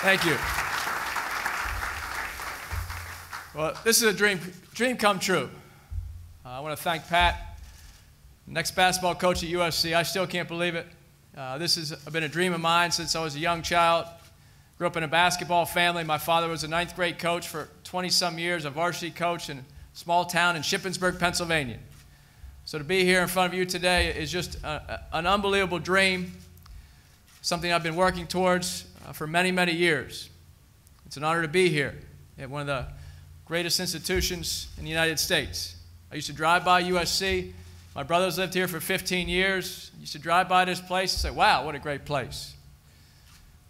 Thank you. Well, this is a dream come true. I want to thank Pat, next basketball coach at USC. I still can't believe it. This has been a dream of mine since I was a young child. Grew up in a basketball family. My father was a ninth grade coach for 20-some years, a varsity coach in a small town in Shippensburg, Pennsylvania. So to be here in front of you today is just an unbelievable dream, something I've been working towards for many, many years. It's an honor to be here at one of the greatest institutions in the United States. I used to drive by USC. My brothers lived here for 15 years. I used to drive by this place and say, wow, what a great place.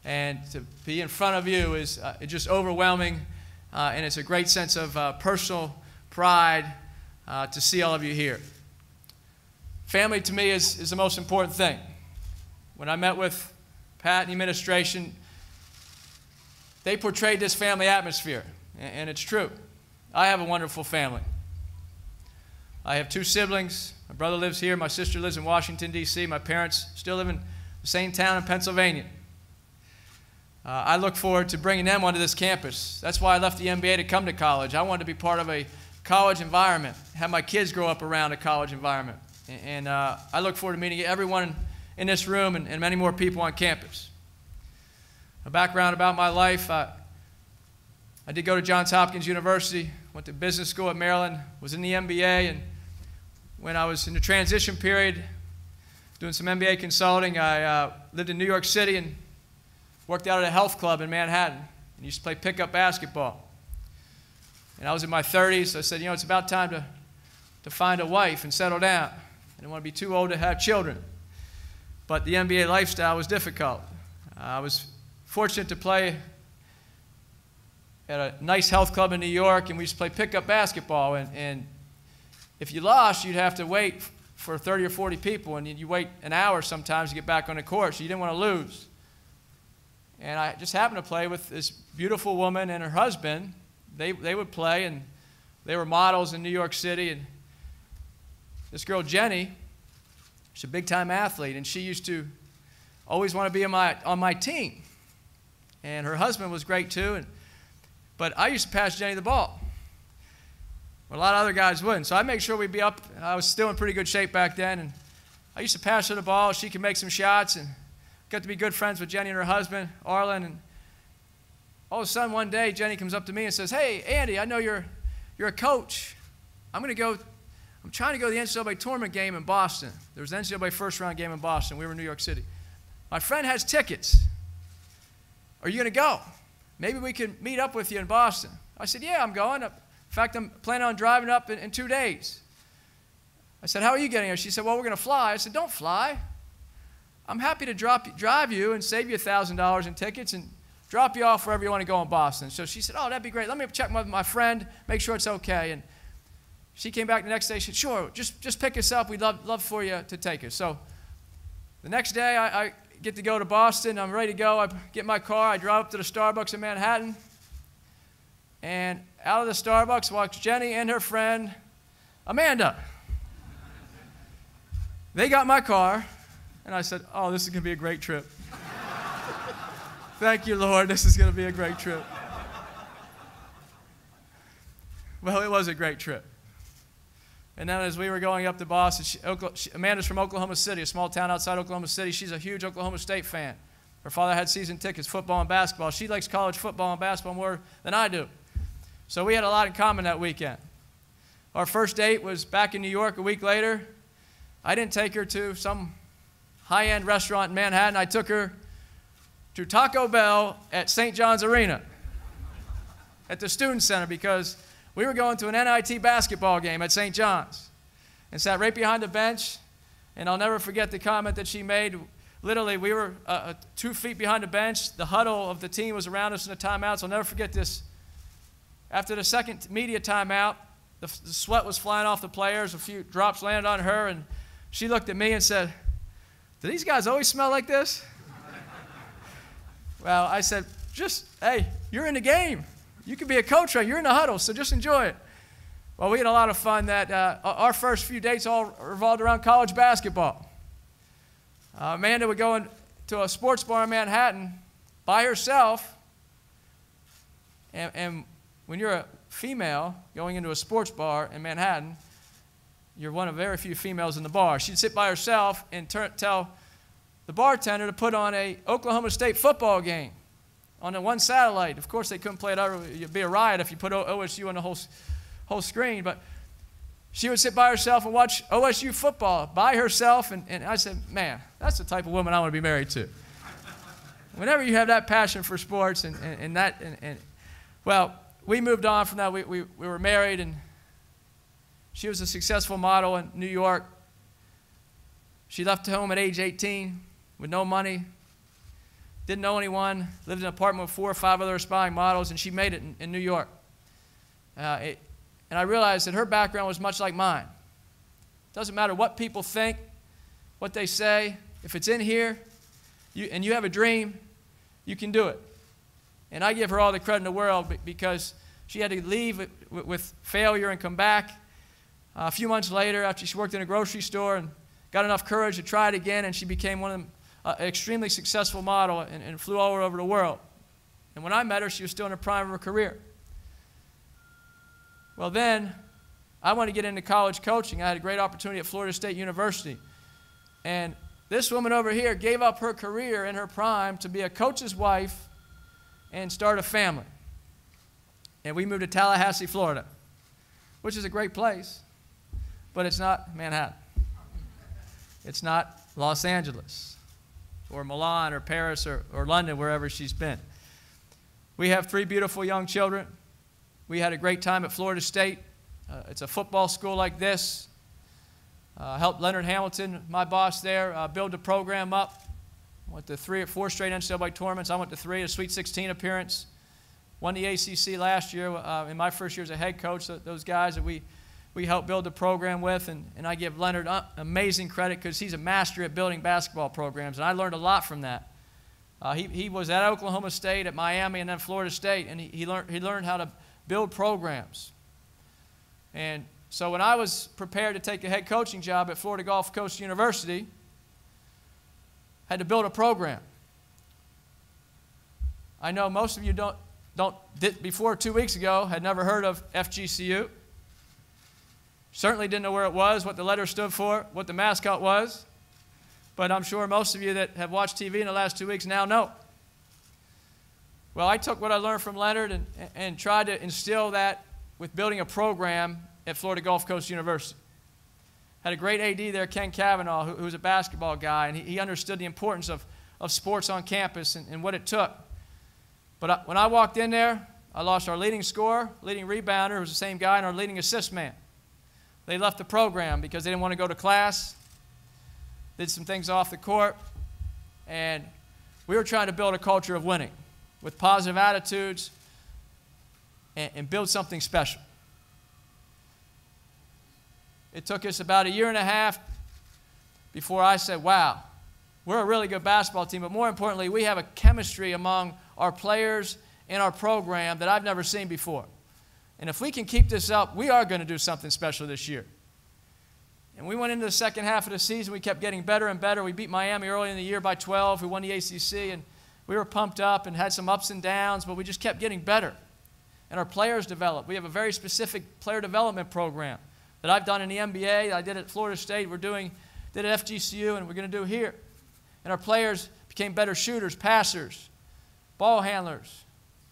And to be in front of you is just overwhelming, and it's a great sense of personal pride to see all of you here. Family to me is the most important thing. When I met with Pat and the administration, they portrayed this family atmosphere, and it's true. I have a wonderful family. I have 2 siblings. My brother lives here. My sister lives in Washington, D.C. My parents still live in the same town in Pennsylvania. I look forward to bringing them onto this campus. That's why I left the NBA to come to college. I wanted to be part of a college environment, have my kids grow up around a college environment. And I look forward to meeting everyone in this room and many more people on campus. A background about my life, I did go to Johns Hopkins University, went to business school at Maryland, was in the MBA, and when I was in the transition period doing some MBA consulting, I lived in New York City and worked out at a health club in Manhattan and used to play pickup basketball. And I was in my 30s, so I said, it's about time to find a wife and settle down. I didn't want to be too old to have children. But the NBA lifestyle was difficult. I was fortunate to play at a nice health club in New York, and we used to play pickup basketball. And if you lost, you'd have to wait for 30 or 40 people, and you wait an hour sometimes to get back on the court, so you didn't want to lose. And I just happened to play with this beautiful woman and her husband. They would play, and they were models in New York City. And this girl, Jenny, she's a big-time athlete, and she used to always want to be on my team. And her husband was great, too. But I used to pass Jenny the ball. Well, a lot of other guys wouldn't. So I'd make sure we'd be up. I was still in pretty good shape back then. And I used to pass her the ball. She could make some shots. And got to be good friends with Jenny and her husband, Arlen. And all of a sudden, one day, Jenny comes up to me and says, hey, Andy, I know you're a coach. I'm trying to go to the NCAA tournament game in Boston. There was an NCAA first-round game in Boston. We were in New York City. My friend has tickets. Are you going to go? Maybe we can meet up with you in Boston. I said, yeah, I'm going. In fact, I'm planning on driving up in 2 days. I said, how are you getting here? She said, well, we're going to fly. I said, don't fly. I'm happy to drive you and save you $1,000 in tickets and drop you off wherever you want to go in Boston. So she said, oh, that'd be great. Let me check with my friend, make sure it's okay. And she came back the next day. She said, sure, just pick us up. We'd love for you to take us. So the next day, I get to go to Boston. I'm ready to go. I get in my car. I drive up to the Starbucks in Manhattan. And out of the Starbucks walks Jenny and her friend, Amanda. They got my car, and I said, oh, this is going to be a great trip. Thank you, Lord. This is going to be a great trip. Well, it was a great trip. And then as we were going up to Boston, Amanda's from Oklahoma City, a small town outside Oklahoma City. She's a huge Oklahoma State fan. Her father had season tickets, football and basketball. She likes college football and basketball more than I do. So we had a lot in common that weekend. Our first date was back in New York a week later. I didn't take her to some high-end restaurant in Manhattan. I took her to Taco Bell at St. John's Arena at the Student Center because we were going to an NIT basketball game at St. John's and sat right behind the bench. And I'll never forget the comment that she made. Literally, we were 2 feet behind the bench. The huddle of the team was around us in the timeouts. I'll never forget this. After the second media timeout, the sweat was flying off the players. A few drops landed on her, and she looked at me and said, do these guys always smell like this? Well, I said, hey, you're in the game. You can be a coach, right? You're in the huddle, so just enjoy it. Well, we had a lot of fun. Our first few dates all revolved around college basketball. Amanda would go into a sports bar in Manhattan by herself And when you're a female going into a sports bar in Manhattan, you're one of very few females in the bar. She'd sit by herself and tell the bartender to put on a Oklahoma State football game on the one satellite. Of course, they couldn't play it out. It'd be a riot if you put OSU on the whole screen. But she would sit by herself and watch OSU football by herself. And I said, man, that's the type of woman I want to be married to. Whenever you have that passion for sports well, we moved on from that. We were married, and she was a successful model in New York. She left home at age 18 with no money, didn't know anyone, lived in an apartment with 4 or 5 other aspiring models, and she made it in New York. And I realized that her background was much like mine. It doesn't matter what people think, what they say. If it's in here and you have a dream, you can do it. And I give her all the credit in the world because she had to leave with failure and come back. A few months later, after she worked in a grocery store and got enough courage to try it again, and she became one of them, an extremely successful model and flew all over the world. And when I met her, she was still in the prime of her career. Well, then, I wanted to get into college coaching. I had a great opportunity at Florida State University. And this woman over here gave up her career in her prime to be a coach's wife and start a family. And we moved to Tallahassee, Florida, which is a great place, but it's not Manhattan. It's not Los Angeles or Milan or Paris or London, wherever she's been. We have 3 beautiful young children. We had a great time at Florida State. It's a football school like this. Helped Leonard Hamilton, my boss there, build the program up. Went to 3 or 4 straight NCAA tournaments. I went to 3, a Sweet 16 appearance. Won the ACC last year in my first year as a head coach. Those guys that we helped build the program with, and I give Leonard amazing credit because he's a master at building basketball programs, and I learned a lot from that. He was at Oklahoma State, at Miami, and then Florida State, and he learned how to build programs. And so when I was prepared to take a head coaching job at Florida Gulf Coast University, I had to build a program. I know most of you before 2 weeks ago, had never heard of FGCU. Certainly didn't know where it was, what the letter stood for, what the mascot was. But I'm sure most of you that have watched TV in the last 2 weeks now know. Well, I took what I learned from Leonard and tried to instill that with building a program at Florida Gulf Coast University. Had a great AD there, Ken Cavanaugh, who was a basketball guy, and he understood the importance of sports on campus and what it took. But when I walked in there, I lost our leading scorer, leading rebounder, who was the same guy, and our leading assist man. They left the program because they didn't want to go to class, did some things off the court, and we were trying to build a culture of winning with positive attitudes and build something special. It took us about 1.5 years before I said, wow, we're a really good basketball team, but more importantly, we have a chemistry among our players and our program that I've never seen before. And if we can keep this up, we are going to do something special this year. And we went into the second half of the season. We kept getting better and better. We beat Miami early in the year by 12. We won the ACC, and we were pumped up and had some ups and downs, but we just kept getting better. And our players developed. We have a very specific player development program that I've done in the NBA, I did at Florida State, did at FGCU, and we're going to do here. And our players became better shooters, passers, ball handlers,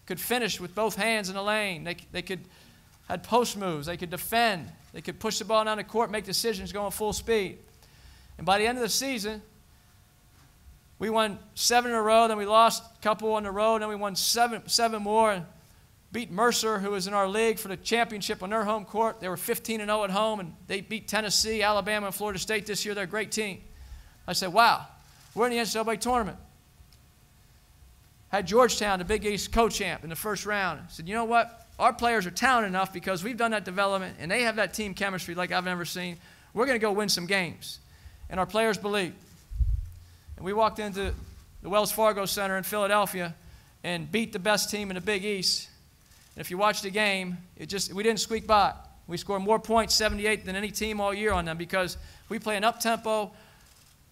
could finish with both hands in the lane. They had post moves. They could defend. They could push the ball down the court, make decisions going full speed. And by the end of the season, we won 7 in a row. Then we lost a couple on the road. Then we won seven more and beat Mercer, who was in our league, for the championship on their home court. They were 15-0 at home, and they beat Tennessee, Alabama, and Florida State this year. They're a great team. I said, wow, we're in the NCAA tournament. Had Georgetown, the Big East co-champ, in the first round. I said, you know what? Our players are talented enough because we've done that development, and they have that team chemistry like I've never seen. We're going to go win some games. And our players believed. And we walked into the Wells Fargo Center in Philadelphia and beat the best team in the Big East. And if you watch the game, we didn't squeak by. We scored more points, 78, than any team all year on them because we play an up-tempo,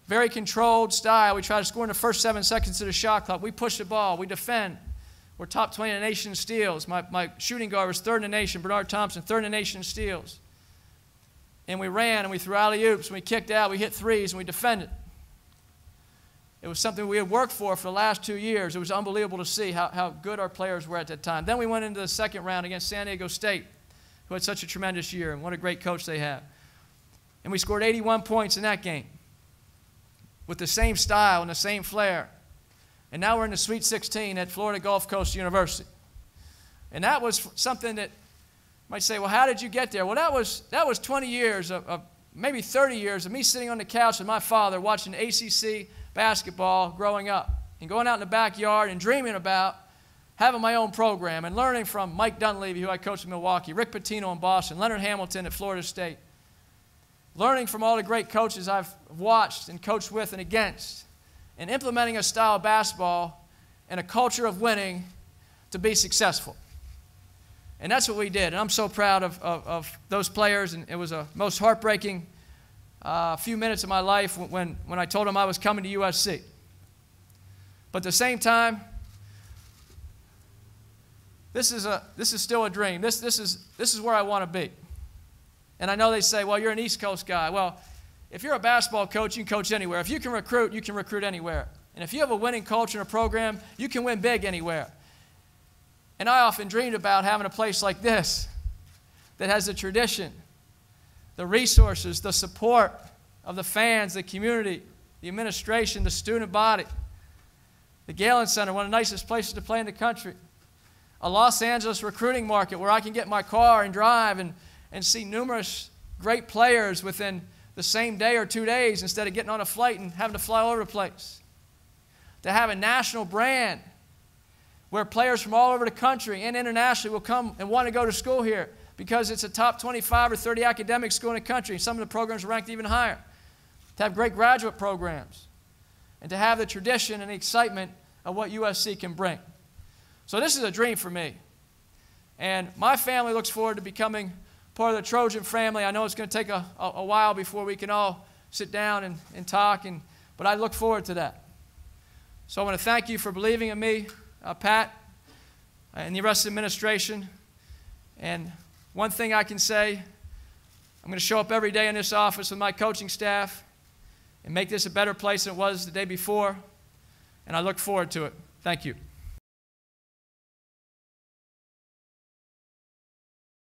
very controlled style. We try to score in the first 7 seconds of the shot clock. We push the ball. We defend. We're top 20 in the nation in steals. My shooting guard was third in the nation, Bernard Thompson, third in the nation in steals. And we ran and we threw alley-oops and we kicked out, we hit threes and we defended. It was something we had worked for the last 2 years. It was unbelievable to see how good our players were at that time. Then we went into the second round against San Diego State, who had such a tremendous year, and what a great coach they have. And we scored 81 points in that game with the same style and the same flair. And now we're in the Sweet 16 at Florida Gulf Coast University. And that was something that you might say, well, how did you get there? Well, that was 20 years, maybe 30 years of me sitting on the couch with my father watching ACC basketball growing up and going out in the backyard and dreaming about having my own program and learning from Mike Dunleavy, who I coached in Milwaukee, Rick Pitino in Boston, Leonard Hamilton at Florida State, learning from all the great coaches I've watched and coached with and against, and implementing a style of basketball and a culture of winning to be successful. And that's what we did. And I'm so proud of those players. And it was a most heartbreaking few minutes of my life when I told them I was coming to USC. But at the same time, this is still a dream. This is where I want to be. And I know they say, well, you're an East Coast guy. Well, if you're a basketball coach, you can coach anywhere. If you can recruit anywhere. And if you have a winning culture and a program, you can win big anywhere. And I often dreamed about having a place like this that has the tradition, the resources, the support of the fans, the community, the administration, the student body, the Galen Center, one of the nicest places to play in the country, a Los Angeles recruiting market where I can get my car and drive and see numerous great players within the same day or 2 days instead of getting on a flight and having to fly all over the place. To have a national brand where players from all over the country and internationally will come and want to go to school here because it's a top 25 or 30 academic school in the country. Some of the programs are ranked even higher. To have great graduate programs and to have the tradition and the excitement of what USC can bring. So this is a dream for me. And my family looks forward to becoming part of the Trojan family. I know it's going to take a while before we can all sit down and talk, but I look forward to that. So I want to thank you for believing in me, Pat, and the rest of the administration. And one thing I can say, I'm going to show up every day in this office with my coaching staff and make this a better place than it was the day before, and I look forward to it. Thank you.